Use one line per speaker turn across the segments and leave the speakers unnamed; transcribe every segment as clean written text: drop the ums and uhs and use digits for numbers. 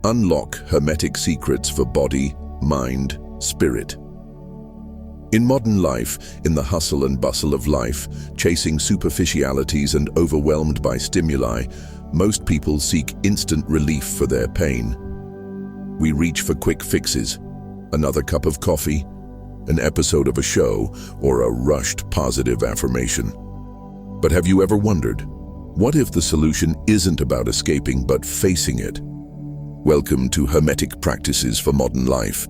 Unlock Hermetic secrets for body, mind, spirit. In modern life, in the hustle and bustle of life, chasing superficialities and overwhelmed by stimuli, most people seek instant relief for their pain. We reach for quick fixes, another cup of coffee, an episode of a show, or a rushed positive affirmation. But have you ever wondered, what if the solution isn't about escaping but facing it? Welcome to Hermetic Practices for Modern Life,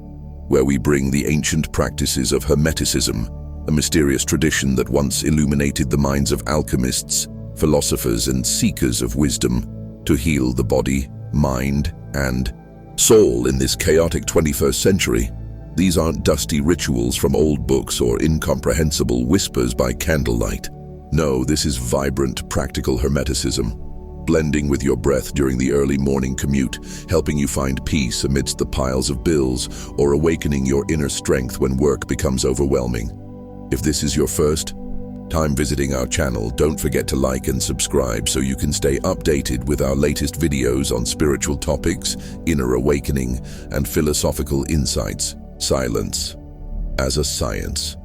where we bring the ancient practices of Hermeticism, a mysterious tradition that once illuminated the minds of alchemists, philosophers, and seekers of wisdom, to heal the body, mind, and soul in this chaotic 21st century. These aren't dusty rituals from old books or incomprehensible whispers by candlelight. No, this is vibrant, practical Hermeticism, blending with your breath during the early morning commute, helping you find peace amidst the piles of bills, or awakening your inner strength when work becomes overwhelming. If this is your first time visiting our channel, don't forget to like and subscribe so you can stay updated with our latest videos on spiritual topics, inner awakening, and philosophical insights. Silence as a science.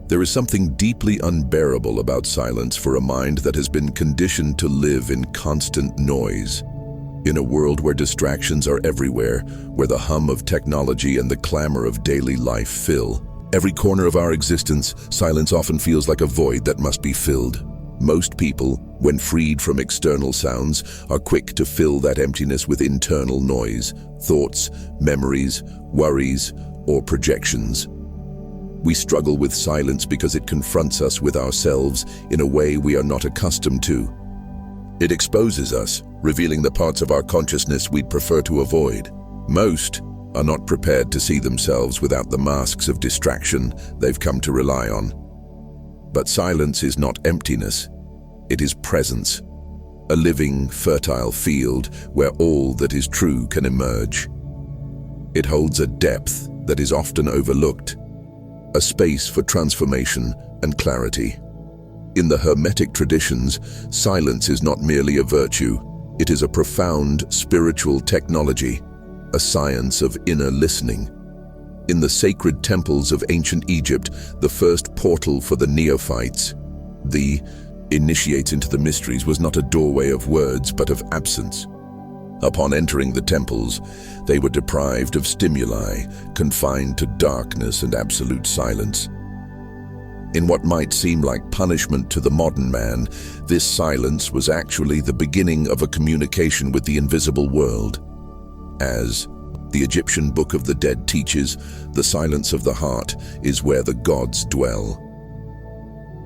There is something deeply unbearable about silence for a mind that has been conditioned to live in constant noise. In a world where distractions are everywhere, where the hum of technology and the clamor of daily life fill every corner of our existence, silence often feels like a void that must be filled. Most people, when freed from external sounds, are quick to fill that emptiness with internal noise, thoughts, memories, worries, or projections. We struggle with silence because it confronts us with ourselves in a way we are not accustomed to. It exposes us, revealing the parts of our consciousness we'd prefer to avoid. Most are not prepared to see themselves without the masks of distraction they've come to rely on. But silence is not emptiness. It is presence, a living, fertile field where all that is true can emerge. It holds a depth that is often overlooked, a space for transformation and clarity. In the Hermetic traditions, silence is not merely a virtue, it is a profound spiritual technology, a science of inner listening. In the sacred temples of ancient Egypt, the first portal for the neophytes, the initiates into the mysteries, was not a doorway of words but of absence. Upon entering the temples, they were deprived of stimuli, confined to darkness and absolute silence. In what might seem like punishment to the modern man, this silence was actually the beginning of a communication with the invisible world. As the Egyptian Book of the Dead teaches, the silence of the heart is where the gods dwell.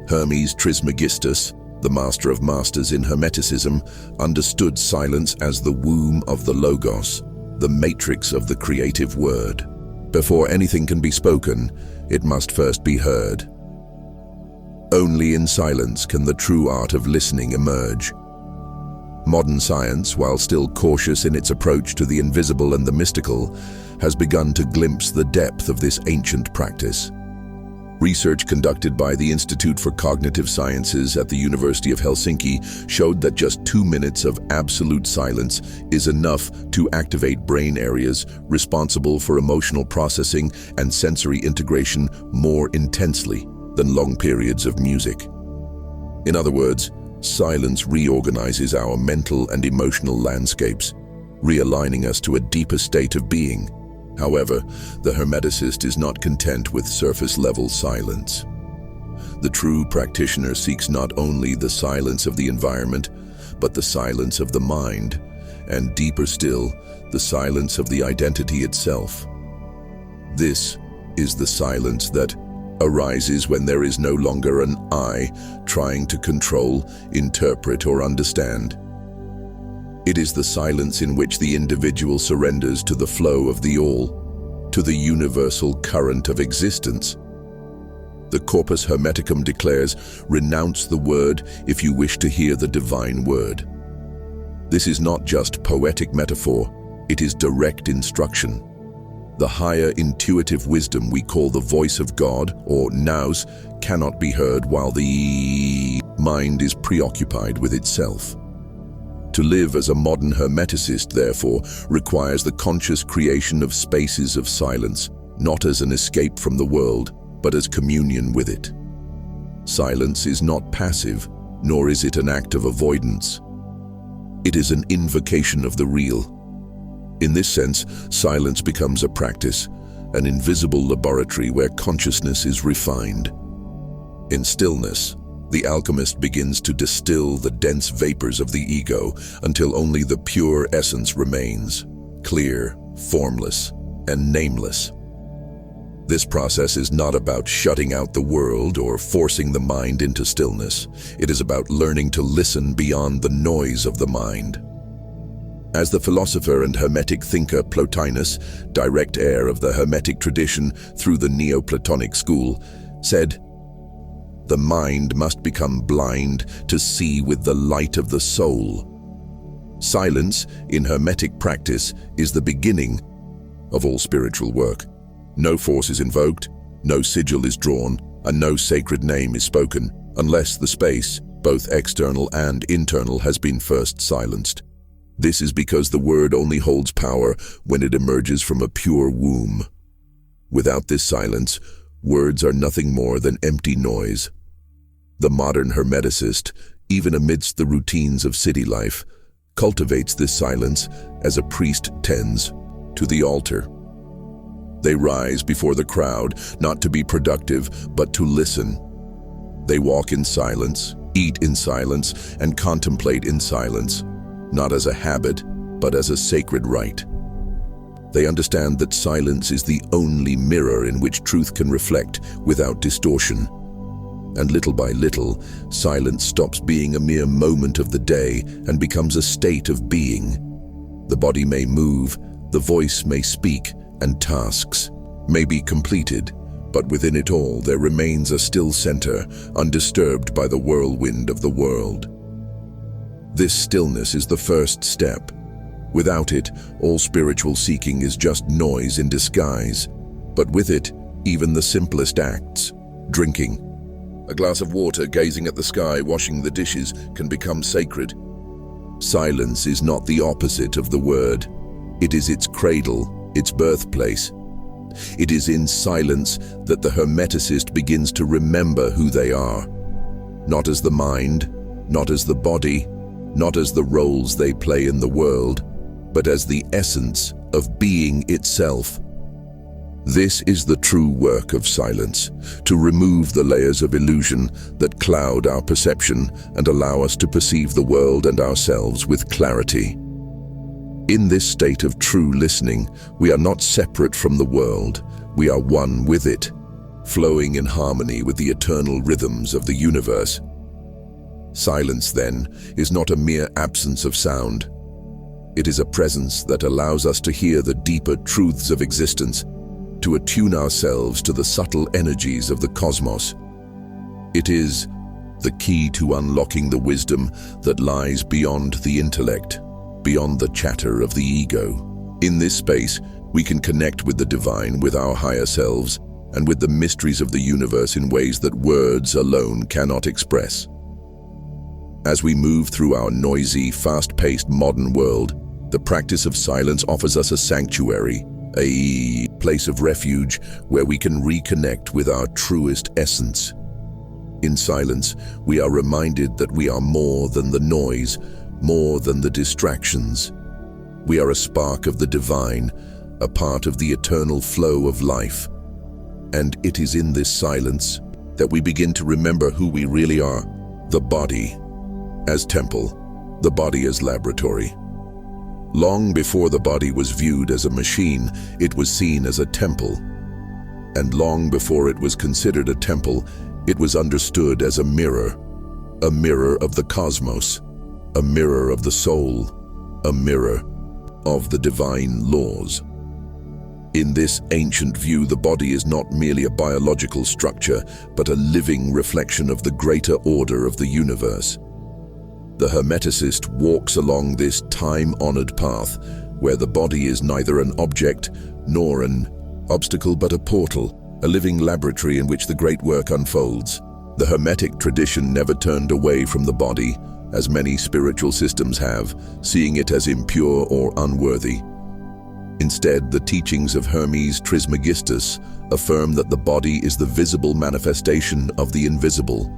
Hermes Trismegistus, the master of masters in Hermeticism, understood silence as the womb of the Logos, the matrix of the creative word. Before anything can be spoken, it must first be heard. Only in silence can the true art of listening emerge. Modern science, while still cautious in its approach to the invisible and the mystical, has begun to glimpse the depth of this ancient practice. Research conducted by the Institute for Cognitive Sciences at the University of Helsinki showed that just 2 minutes of absolute silence is enough to activate brain areas responsible for emotional processing and sensory integration more intensely than long periods of music. In other words, silence reorganizes our mental and emotional landscapes, realigning us to a deeper state of being. However, the Hermeticist is not content with surface-level silence. The true practitioner seeks not only the silence of the environment, but the silence of the mind, and deeper still, the silence of the identity itself. This is the silence that arises when there is no longer an I trying to control, interpret, or understand. It is the silence in which the individual surrenders to the flow of the all, to the universal current of existence. The Corpus Hermeticum declares, "Renounce the word if you wish to hear the divine word." This is not just poetic metaphor, it is direct instruction. The higher intuitive wisdom we call the voice of God, or nous, cannot be heard while the mind is preoccupied with itself. To live as a modern Hermeticist, therefore, requires the conscious creation of spaces of silence, not as an escape from the world, but as communion with it. Silence is not passive, nor is it an act of avoidance. It is an invocation of the real. In this sense, silence becomes a practice, an invisible laboratory where consciousness is refined. In stillness, the alchemist begins to distill the dense vapors of the ego until only the pure essence remains, clear, formless, and nameless. This process is not about shutting out the world or forcing the mind into stillness. It is about learning to listen beyond the noise of the mind. As the philosopher and Hermetic thinker Plotinus, direct heir of the Hermetic tradition through the Neoplatonic school, said, "The mind must become blind to see with the light of the soul." Silence, in Hermetic practice, is the beginning of all spiritual work. No force is invoked, no sigil is drawn, and no sacred name is spoken, unless the space, both external and internal, has been first silenced. This is because the word only holds power when it emerges from a pure womb. Without this silence, words are nothing more than empty noise. The modern Hermeticist, even amidst the routines of city life, cultivates this silence as a priest tends to the altar. They rise before the crowd, not to be productive, but to listen. They walk in silence, eat in silence, and contemplate in silence, not as a habit, but as a sacred rite. They understand that silence is the only mirror in which truth can reflect without distortion. And little by little, silence stops being a mere moment of the day and becomes a state of being. The body may move, the voice may speak, and tasks may be completed, but within it all there remains a still center, undisturbed by the whirlwind of the world. This stillness is the first step. Without it, all spiritual seeking is just noise in disguise. But with it, even the simplest acts, drinking a glass of water, gazing at the sky, washing the dishes, can become sacred. Silence is not the opposite of the word. It is its cradle, its birthplace. It is in silence that the Hermeticist begins to remember who they are, not as the mind, not as the body, not as the roles they play in the world, but as the essence of being itself. This is the true work of silence, to remove the layers of illusion that cloud our perception and allow us to perceive the world and ourselves with clarity. In this state of true listening, we are not separate from the world, we are one with it, flowing in harmony with the eternal rhythms of the universe. Silence, then, is not a mere absence of sound. It is a presence that allows us to hear the deeper truths of existence, to attune ourselves to the subtle energies of the cosmos. It is the key to unlocking the wisdom that lies beyond the intellect, beyond the chatter of the ego. In this space, we can connect with the divine, with our higher selves, and with the mysteries of the universe in ways that words alone cannot express. As we move through our noisy, fast-paced modern world, the practice of silence offers us a sanctuary, a place of refuge where we can reconnect with our truest essence. In silence, we are reminded that we are more than the noise, more than the distractions. We are a spark of the divine, a part of the eternal flow of life. And it is in this silence that we begin to remember who we really are: the body as temple, the body as laboratory. Long before the body was viewed as a machine, it was seen as a temple. And long before it was considered a temple, it was understood as a mirror of the cosmos, a mirror of the soul, a mirror of the divine laws. In this ancient view, the body is not merely a biological structure, but a living reflection of the greater order of the universe. The Hermeticist walks along this time-honored path, where the body is neither an object nor an obstacle but a portal, a living laboratory in which the great work unfolds. The Hermetic tradition never turned away from the body, as many spiritual systems have, seeing it as impure or unworthy. Instead, the teachings of Hermes Trismegistus affirm that the body is the visible manifestation of the invisible,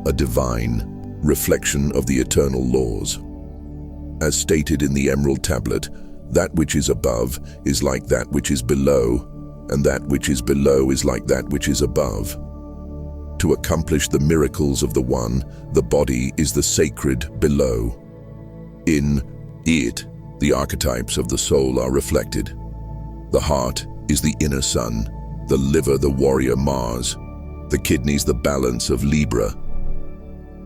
a divine reflection of the eternal laws. As stated in the Emerald Tablet, that which is above is like that which is below, and that which is below is like that which is above. To accomplish the miracles of the one, the body is the sacred below. In it, the archetypes of the soul are reflected. The heart is the inner sun, the liver the warrior Mars, the kidneys the balance of Libra.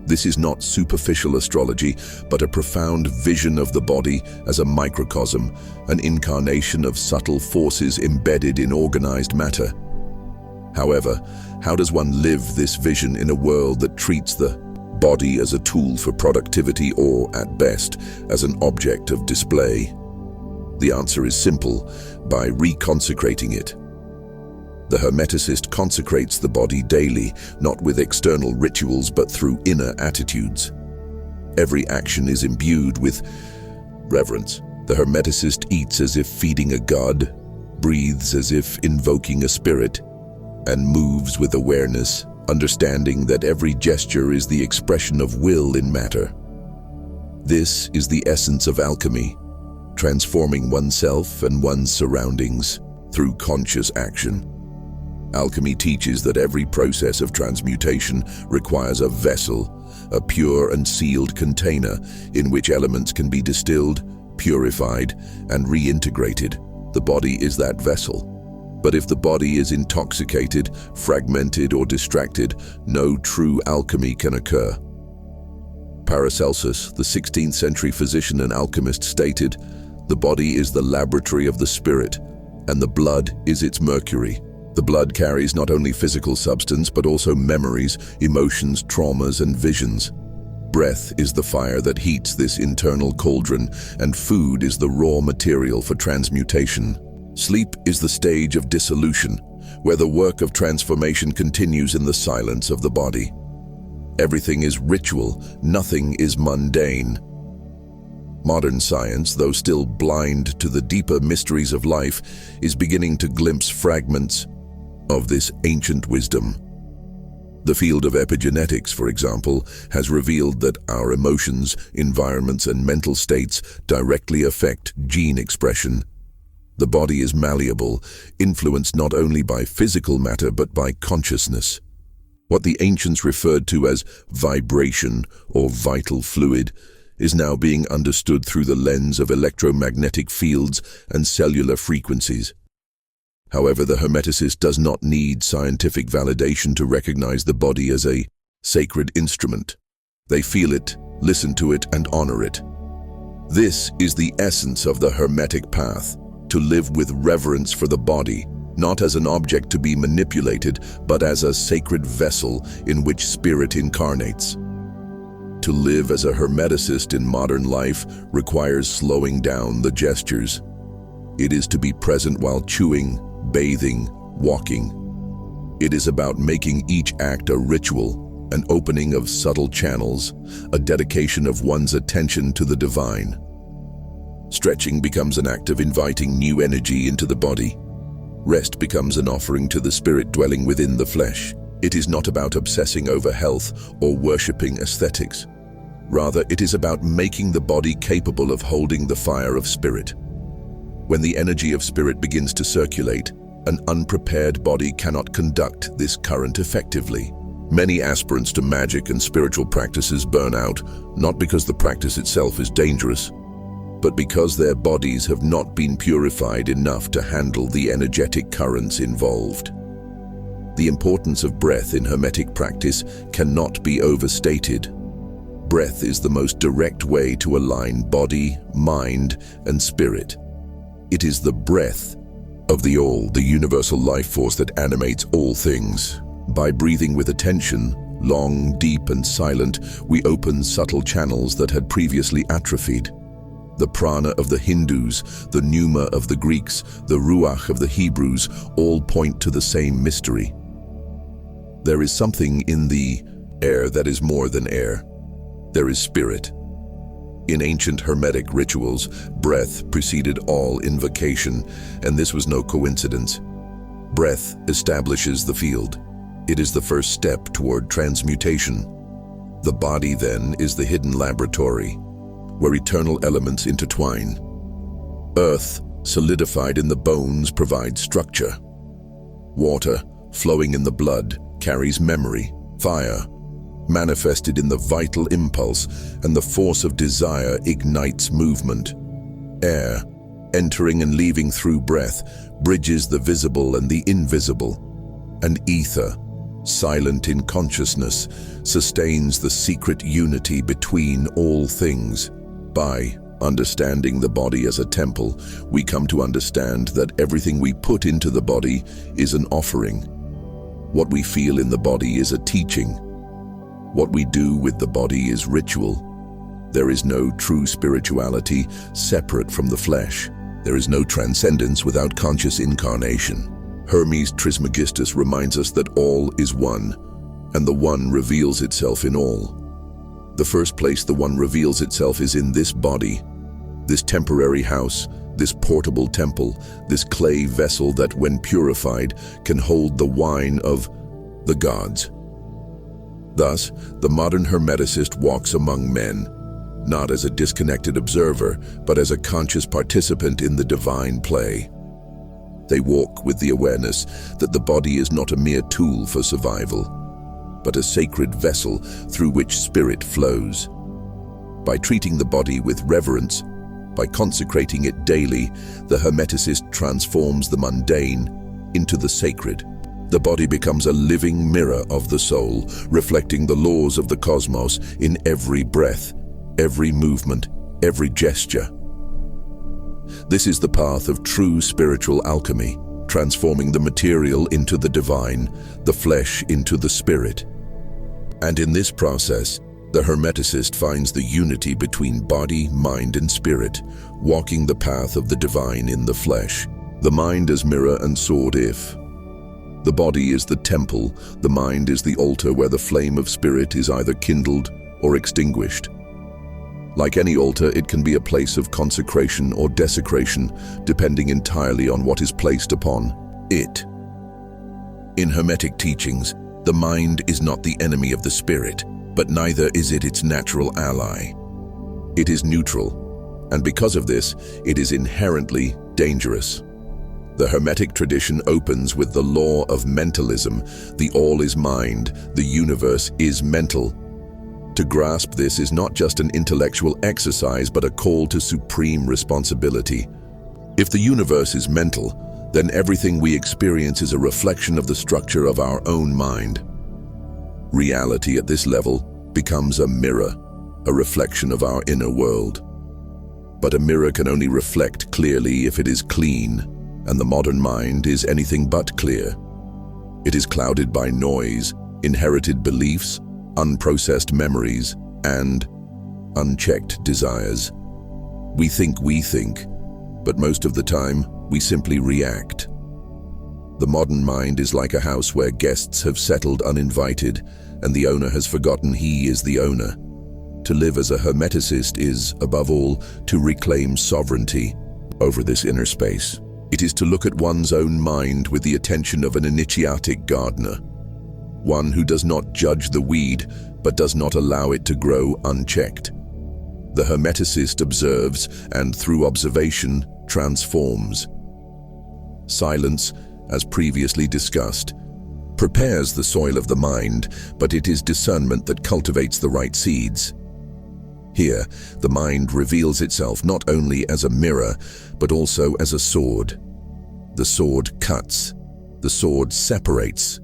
This is not superficial astrology, but a profound vision of the body as a microcosm, an incarnation of subtle forces embedded in organized matter. However, how does one live this vision in a world that treats the body as a tool for productivity or, at best, as an object of display? The answer is simple: by reconsecrating it. The Hermeticist consecrates the body daily, not with external rituals but through inner attitudes. Every action is imbued with reverence. The Hermeticist eats as if feeding a god, breathes as if invoking a spirit, and moves with awareness, understanding that every gesture is the expression of will in matter. This is the essence of alchemy, transforming oneself and one's surroundings through conscious action. Alchemy teaches that every process of transmutation requires a vessel, a pure and sealed container in which elements can be distilled, purified, and reintegrated. The body is that vessel. But if the body is intoxicated, fragmented, or distracted, no true alchemy can occur. Paracelsus, the 16th century physician and alchemist, stated, "The body is the laboratory of the spirit, and the blood is its mercury." The blood carries not only physical substance, but also memories, emotions, traumas, and visions. Breath is the fire that heats this internal cauldron, and food is the raw material for transmutation. Sleep is the stage of dissolution, where the work of transformation continues in the silence of the body. Everything is ritual, nothing is mundane. Modern science, though still blind to the deeper mysteries of life, is beginning to glimpse fragments of this ancient wisdom. The field of epigenetics, for example, has revealed that our emotions, environments, and mental states directly affect gene expression. The body is malleable, influenced not only by physical matter but by consciousness. What the ancients referred to as vibration or vital fluid is now being understood through the lens of electromagnetic fields and cellular frequencies. However, the Hermeticist does not need scientific validation to recognize the body as a sacred instrument. They feel it, listen to it, and honor it. This is the essence of the Hermetic path, to live with reverence for the body, not as an object to be manipulated, but as a sacred vessel in which spirit incarnates. To live as a Hermeticist in modern life requires slowing down the gestures. It is to be present while chewing, bathing, walking. It is about making each act a ritual, an opening of subtle channels, a dedication of one's attention to the divine. Stretching becomes an act of inviting new energy into the body. Rest becomes an offering to the spirit dwelling within the flesh. It is not about obsessing over health or worshipping aesthetics. Rather, it is about making the body capable of holding the fire of spirit. When the energy of spirit begins to circulate, an unprepared body cannot conduct this current effectively. Many aspirants to magic and spiritual practices burn out, not because the practice itself is dangerous, but because their bodies have not been purified enough to handle the energetic currents involved. The importance of breath in Hermetic practice cannot be overstated. Breath is the most direct way to align body, mind, and spirit. It is the breath of the all, the universal life force that animates all things. By breathing with attention, long, deep, and silent, we open subtle channels that had previously atrophied. The prana of the Hindus, the pneuma of the Greeks, the ruach of the Hebrews all point to the same mystery. There is something in the air that is more than air. There is spirit. In ancient Hermetic rituals, breath preceded all invocation, and this was no coincidence. Breath establishes the field. It is the first step toward transmutation. The body, then, is the hidden laboratory, where eternal elements intertwine. Earth, solidified in the bones, provides structure. Water, flowing in the blood, carries memory. Fire, manifested in the vital impulse, and the force of desire ignites movement. Air, entering and leaving through breath, bridges the visible and the invisible. And ether, silent in consciousness, sustains the secret unity between all things. By understanding the body as a temple, we come to understand that everything we put into the body is an offering. What we feel in the body is a teaching. What we do with the body is ritual. There is no true spirituality separate from the flesh. There is no transcendence without conscious incarnation. Hermes Trismegistus reminds us that all is one, and the one reveals itself in all. The first place the one reveals itself is in this body, this temporary house, this portable temple, this clay vessel that, when purified, can hold the wine of the gods. Thus, the modern Hermeticist walks among men, not as a disconnected observer, but as a conscious participant in the divine play. They walk with the awareness that the body is not a mere tool for survival, but a sacred vessel through which spirit flows. By treating the body with reverence, by consecrating it daily, the Hermeticist transforms the mundane into the sacred. The body becomes a living mirror of the soul, reflecting the laws of the cosmos in every breath, every movement, every gesture. This is the path of true spiritual alchemy, transforming the material into the divine, the flesh into the spirit. And in this process, the Hermeticist finds the unity between body, mind, and spirit, walking the path of the divine in the flesh. The mind as mirror and sword if. The body is the temple, the mind is the altar where the flame of spirit is either kindled or extinguished. Like any altar, it can be a place of consecration or desecration, depending entirely on what is placed upon it. In Hermetic teachings, the mind is not the enemy of the spirit, but neither is it its natural ally. It is neutral, and because of this, it is inherently dangerous. The Hermetic tradition opens with the law of mentalism. The all is mind, the universe is mental. To grasp this is not just an intellectual exercise, but a call to supreme responsibility. If the universe is mental, then everything we experience is a reflection of the structure of our own mind. Reality at this level becomes a mirror, a reflection of our inner world. But a mirror can only reflect clearly if it is clean, and the modern mind is anything but clear. It is clouded by noise, inherited beliefs, unprocessed memories, and unchecked desires. We think, but most of the time, we simply react. The modern mind is like a house where guests have settled uninvited, and the owner has forgotten he is the owner. To live as a Hermeticist is, above all, to reclaim sovereignty over this inner space. It is to look at one's own mind with the attention of an initiatic gardener, one who does not judge the weed, but does not allow it to grow unchecked. The Hermeticist observes, and through observation, transforms. Silence, as previously discussed, prepares the soil of the mind, but it is discernment that cultivates the right seeds. Here, the mind reveals itself not only as a mirror, but also as a sword. The sword cuts. The sword separates.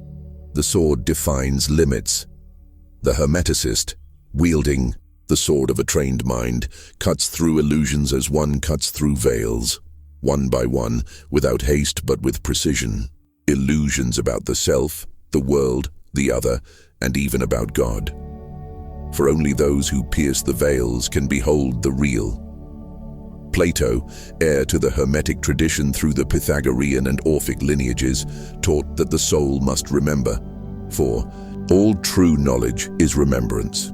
The sword defines limits. The Hermeticist, wielding the sword of a trained mind, cuts through illusions as one cuts through veils, one by one, without haste but with precision. Illusions about the self, the world, the other, and even about God. For only those who pierce the veils can behold the real. Plato, heir to the Hermetic tradition through the Pythagorean and Orphic lineages, taught that the soul must remember, for all true knowledge is remembrance.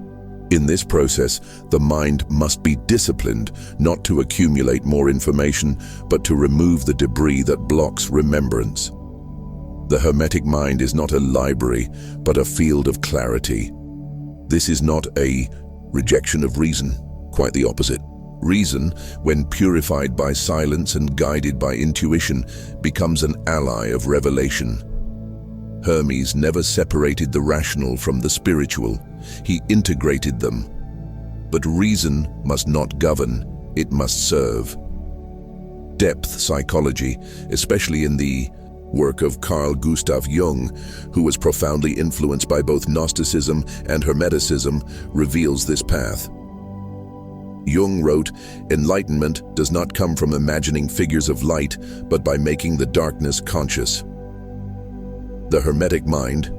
In this process, the mind must be disciplined not to accumulate more information, but to remove the debris that blocks remembrance. The Hermetic mind is not a library, but a field of clarity. This is not a rejection of reason, quite the opposite. Reason, when purified by silence and guided by intuition, becomes an ally of revelation. Hermes never separated the rational from the spiritual. He integrated them. But reason must not govern, it must serve. Depth psychology, especially in the work of Carl Gustav Jung, who was profoundly influenced by both Gnosticism and Hermeticism, reveals this path. Jung wrote, "Enlightenment does not come from imagining figures of light, but by making the darkness conscious." The Hermetic mind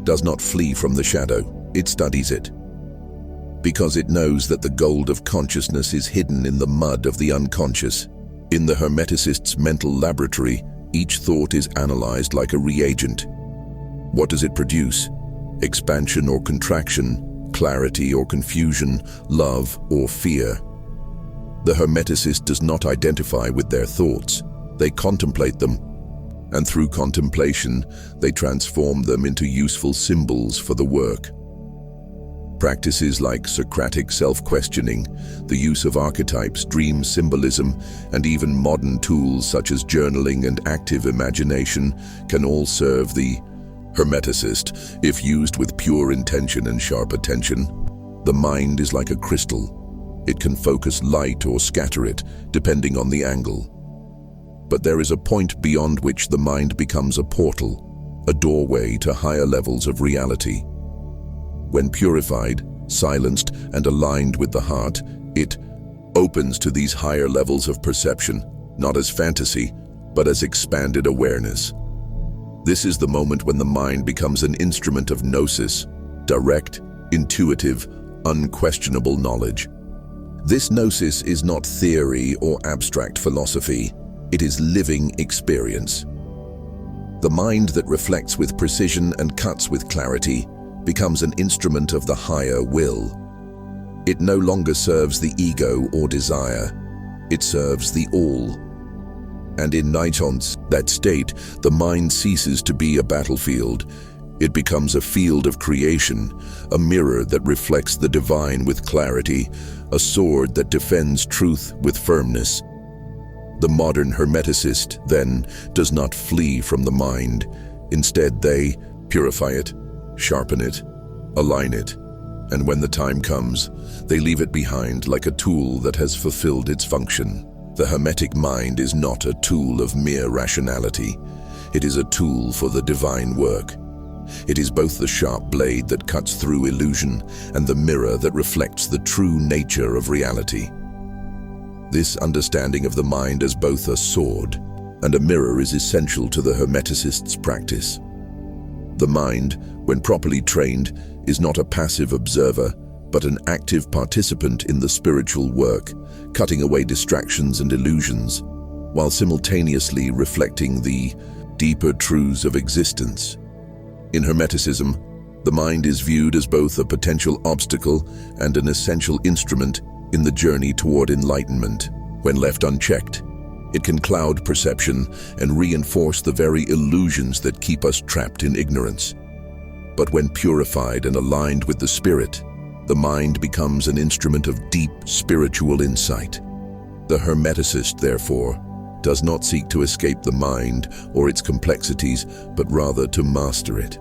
does not flee from the shadow, it studies it. Because it knows that the gold of consciousness is hidden in the mud of the unconscious. In the Hermeticist's mental laboratory, each thought is analyzed like a reagent. What does it produce? Expansion or contraction, clarity or confusion, love or fear. The Hermeticist does not identify with their thoughts. They contemplate them, and through contemplation, they transform them into useful symbols for the work. Practices like Socratic self-questioning, the use of archetypes, dream symbolism, and even modern tools such as journaling and active imagination can all serve the Hermeticist if used with pure intention and sharp attention. The mind is like a crystal. It can focus light or scatter it, depending on the angle. But there is a point beyond which the mind becomes a portal, a doorway to higher levels of reality. When purified, silenced, and aligned with the heart, it opens to these higher levels of perception, not as fantasy, but as expanded awareness. This is the moment when the mind becomes an instrument of gnosis, direct, intuitive, unquestionable knowledge. This gnosis is not theory or abstract philosophy. It is living experience. The mind that reflects with precision and cuts with clarity becomes an instrument of the higher will. It no longer serves the ego or desire. It serves the all. And in Nightons, that state, the mind ceases to be a battlefield. It becomes a field of creation, a mirror that reflects the divine with clarity, a sword that defends truth with firmness. The modern Hermeticist, then, does not flee from the mind. Instead, they purify it, sharpen it, align it, and when the time comes, they leave it behind like a tool that has fulfilled its function. The Hermetic mind is not a tool of mere rationality. It is a tool for the divine work. It is both the sharp blade that cuts through illusion and the mirror that reflects the true nature of reality. This understanding of the mind as both a sword and a mirror is essential to the Hermeticist's practice. The mind, when properly trained, is not a passive observer, but an active participant in the spiritual work, cutting away distractions and illusions, while simultaneously reflecting the deeper truths of existence. In Hermeticism, the mind is viewed as both a potential obstacle and an essential instrument in the journey toward enlightenment. When left unchecked, it can cloud perception and reinforce the very illusions that keep us trapped in ignorance. But when purified and aligned with the spirit, the mind becomes an instrument of deep spiritual insight. The Hermeticist, therefore, does not seek to escape the mind or its complexities, but rather to master it.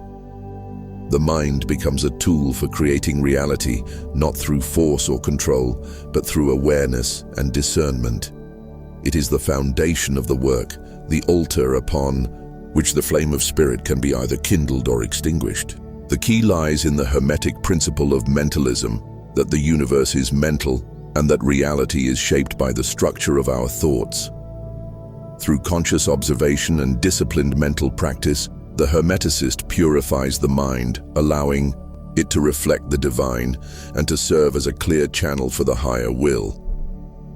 The mind becomes a tool for creating reality, not through force or control, but through awareness and discernment. It is the foundation of the work, the altar upon which the flame of spirit can be either kindled or extinguished. The key lies in the Hermetic principle of mentalism, that the universe is mental and that reality is shaped by the structure of our thoughts. Through conscious observation and disciplined mental practice, the Hermeticist purifies the mind, allowing it to reflect the divine and to serve as a clear channel for the higher will.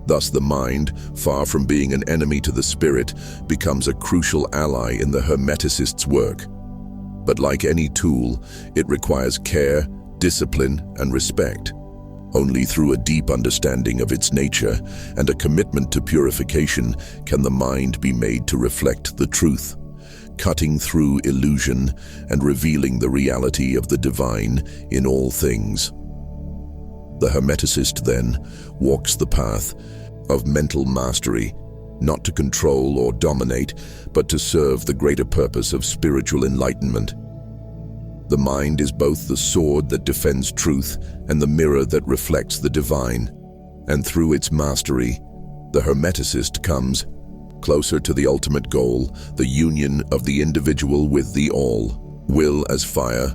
Thus the mind, far from being an enemy to the spirit, becomes a crucial ally in the Hermeticist's work. But like any tool, it requires care, discipline, and respect. Only through a deep understanding of its nature and a commitment to purification can the mind be made to reflect the truth, cutting through illusion and revealing the reality of the divine in all things. The Hermeticist, then, walks the path of mental mastery, not to control or dominate, but to serve the greater purpose of spiritual enlightenment. The mind is both the sword that defends truth and the mirror that reflects the divine, and through its mastery, the Hermeticist comes closer to the ultimate goal, the union of the individual with the all. Will as fire,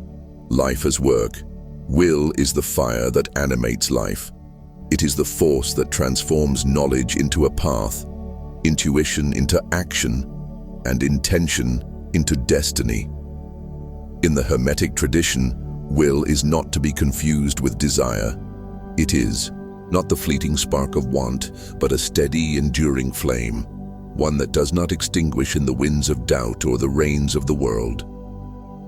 life as work. Will is the fire that animates life. It is the force that transforms knowledge into a path, intuition into action, and intention into destiny. In the Hermetic tradition, will is not to be confused with desire. It is not the fleeting spark of want, but a steady, enduring flame, one that does not extinguish in the winds of doubt or the rains of the world.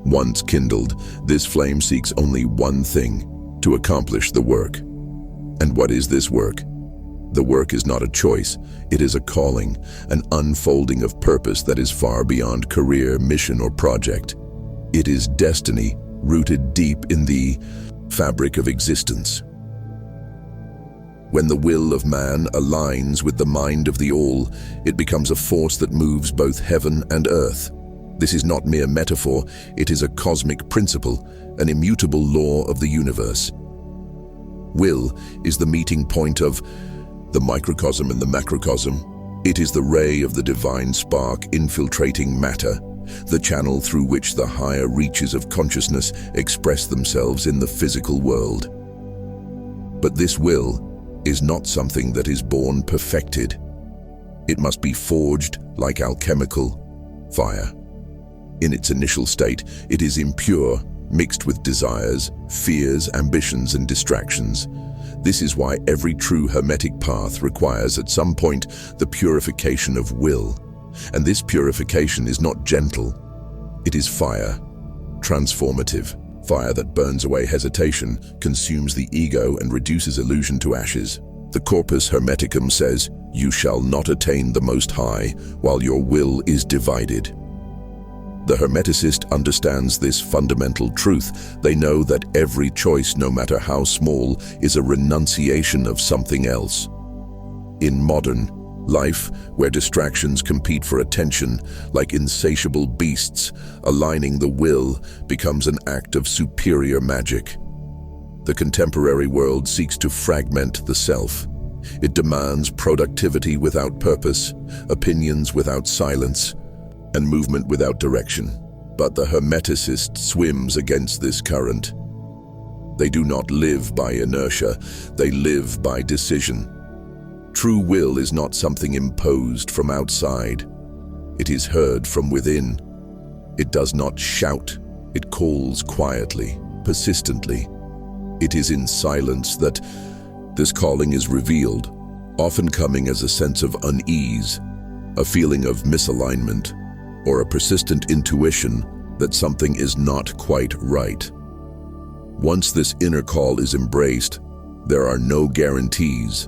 Once kindled, this flame seeks only one thing: to accomplish the work. And what is this work? The work is not a choice, it is a calling, an unfolding of purpose that is far beyond career, mission, or project. It is destiny, rooted deep in the fabric of existence. When the will of man aligns with the mind of the all, it becomes a force that moves both heaven and earth. This is not mere metaphor, it is a cosmic principle, an immutable law of the universe. Will is the meeting point of the microcosm and the macrocosm. It is the ray of the divine spark infiltrating matter, the channel through which the higher reaches of consciousness express themselves in the physical world. But this will is not something that is born perfected. It must be forged like alchemical fire. In its initial state, it is impure, mixed with desires, fears, ambitions, and distractions. This is why every true Hermetic path requires at some point the purification of will. And this purification is not gentle. It is fire, transformative, fire that burns away hesitation, consumes the ego, and reduces illusion to ashes. The Corpus Hermeticum says, "You shall not attain the Most High while your will is divided." The Hermeticist understands this fundamental truth. They know that every choice, no matter how small, is a renunciation of something else. In modern life, where distractions compete for attention, like insatiable beasts, aligning the will becomes an act of superior magic. The contemporary world seeks to fragment the self. It demands productivity without purpose, opinions without silence, and movement without direction. But the Hermeticist swims against this current. They do not live by inertia, they live by decision. True will is not something imposed from outside. It is heard from within. It does not shout, it calls quietly, persistently. It is in silence that this calling is revealed, often coming as a sense of unease, a feeling of misalignment, or a persistent intuition that something is not quite right. Once this inner call is embraced, there are no guarantees.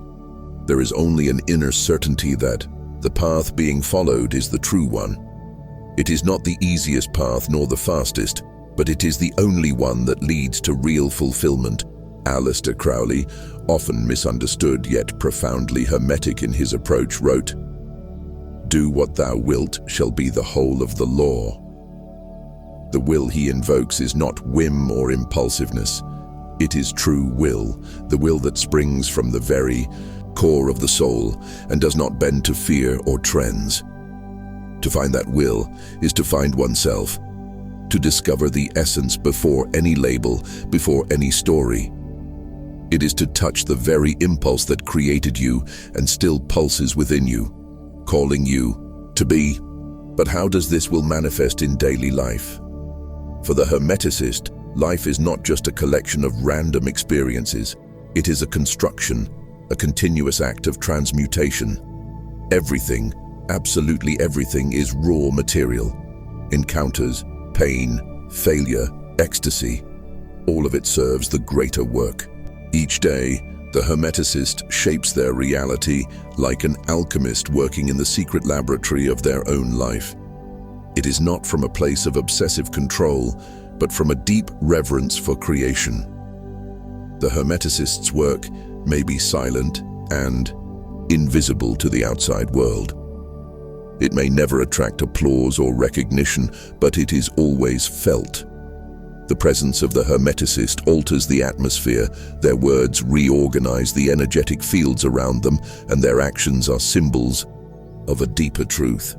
There is only an inner certainty that the path being followed is the true one. It is not the easiest path nor the fastest, but it is the only one that leads to real fulfillment. Aleister Crowley, often misunderstood yet profoundly Hermetic in his approach, wrote, "Do what thou wilt shall be the whole of the law." The will he invokes is not whim or impulsiveness. It is true will, the will that springs from the very core of the soul and does not bend to fear or trends. To find that will is to find oneself, to discover the essence before any label, before any story. It is to touch the very impulse that created you and still pulses within you, calling you to be. But how does this will manifest in daily life? For the Hermeticist, life is not just a collection of random experiences. It is a construction, a continuous act of transmutation. Everything, absolutely everything, is raw material. Encounters, pain, failure, ecstasy, all of it serves the greater work. Each day, the Hermeticist shapes their reality like an alchemist working in the secret laboratory of their own life. It is not from a place of obsessive control, but from a deep reverence for creation. The Hermeticist's work may be silent and invisible to the outside world. It may never attract applause or recognition, but it is always felt. The presence of the Hermeticist alters the atmosphere, their words reorganize the energetic fields around them, and their actions are symbols of a deeper truth.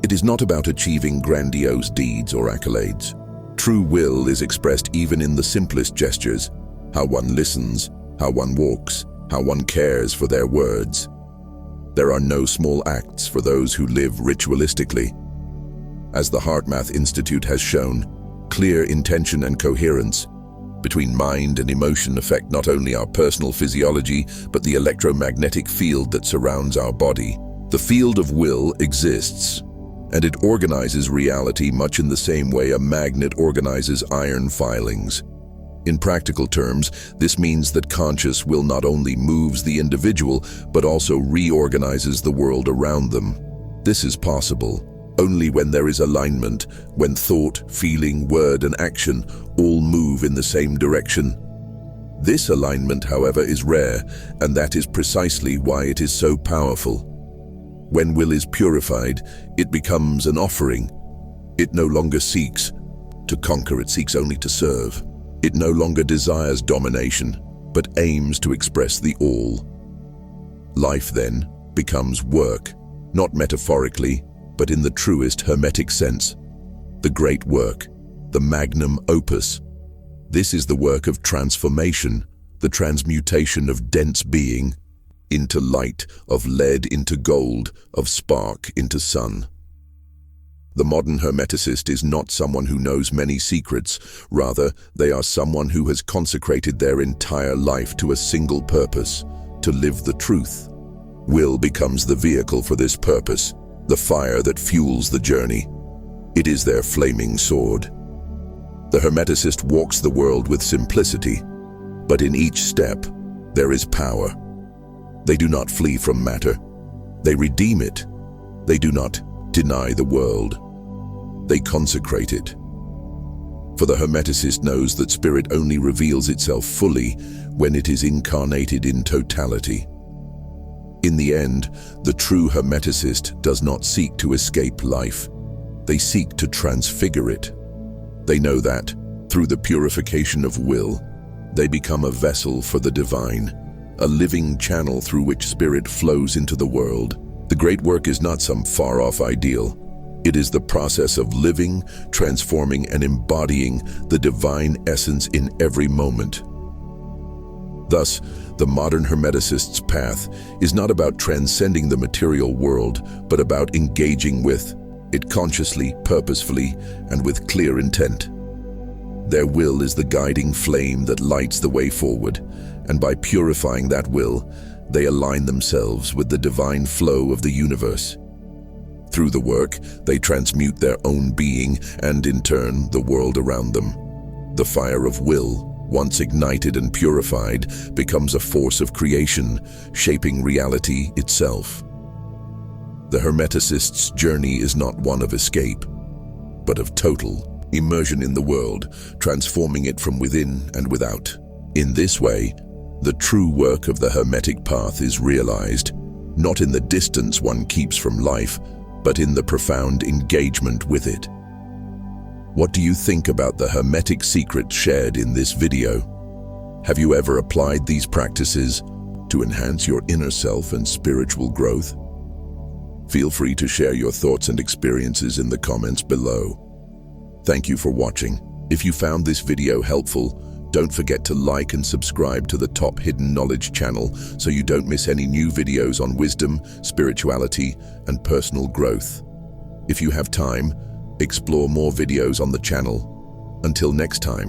It is not about achieving grandiose deeds or accolades. True will is expressed even in the simplest gestures: how one listens, how one walks, how one cares for their words. There are no small acts for those who live ritualistically. As the HeartMath Institute has shown, clear intention and coherence between mind and emotion affect not only our personal physiology, but the electromagnetic field that surrounds our body. The field of will exists, and it organizes reality much in the same way a magnet organizes iron filings. In practical terms, this means that conscious will not only moves the individual, but also reorganizes the world around them. This is possible only when there is alignment, when thought, feeling, word, and action all move in the same direction. This alignment, however, is rare, and that is precisely why it is so powerful. When will is purified, it becomes an offering. It no longer seeks to conquer, it seeks only to serve. It no longer desires domination, but aims to express the all. Life then becomes work, not metaphorically, but in the truest Hermetic sense. The great work, the magnum opus. This is the work of transformation, the transmutation of dense being into light, of lead into gold, of spark into sun. The modern Hermeticist is not someone who knows many secrets. Rather, they are someone who has consecrated their entire life to a single purpose: to live the truth. Will becomes the vehicle for this purpose, the fire that fuels the journey. It is their flaming sword. The Hermeticist walks the world with simplicity, but in each step there is power. They do not flee from matter. They redeem it. They do not deny the world. They consecrate it. For the Hermeticist knows that spirit only reveals itself fully when it is incarnated in totality. In the end, the true Hermeticist does not seek to escape life. They seek to transfigure it. They know that, through the purification of will, they become a vessel for the divine, a living channel through which spirit flows into the world. The great work is not some far-off ideal. It is the process of living, transforming, and embodying the divine essence in every moment. Thus, the modern Hermeticist's path is not about transcending the material world, but about engaging with it consciously, purposefully, and with clear intent. Their will is the guiding flame that lights the way forward, and by purifying that will, they align themselves with the divine flow of the universe. Through the work, they transmute their own being and, in turn, the world around them. The fire of will, once ignited and purified, becomes a force of creation, shaping reality itself. The Hermeticist's journey is not one of escape, but of total immersion in the world, transforming it from within and without. In this way, the true work of the Hermetic path is realized, not in the distance one keeps from life, but in the profound engagement with it. What do you think about the Hermetic secrets shared in this video? Have you ever applied these practices to enhance your inner self and spiritual growth? Feel free to share your thoughts and experiences in the comments below. Thank you for watching. If you found this video helpful, don't forget to like and subscribe to the Top Hidden Knowledge channel so you don't miss any new videos on wisdom, spirituality, and personal growth. If you have time, explore more videos on the channel. Until next time.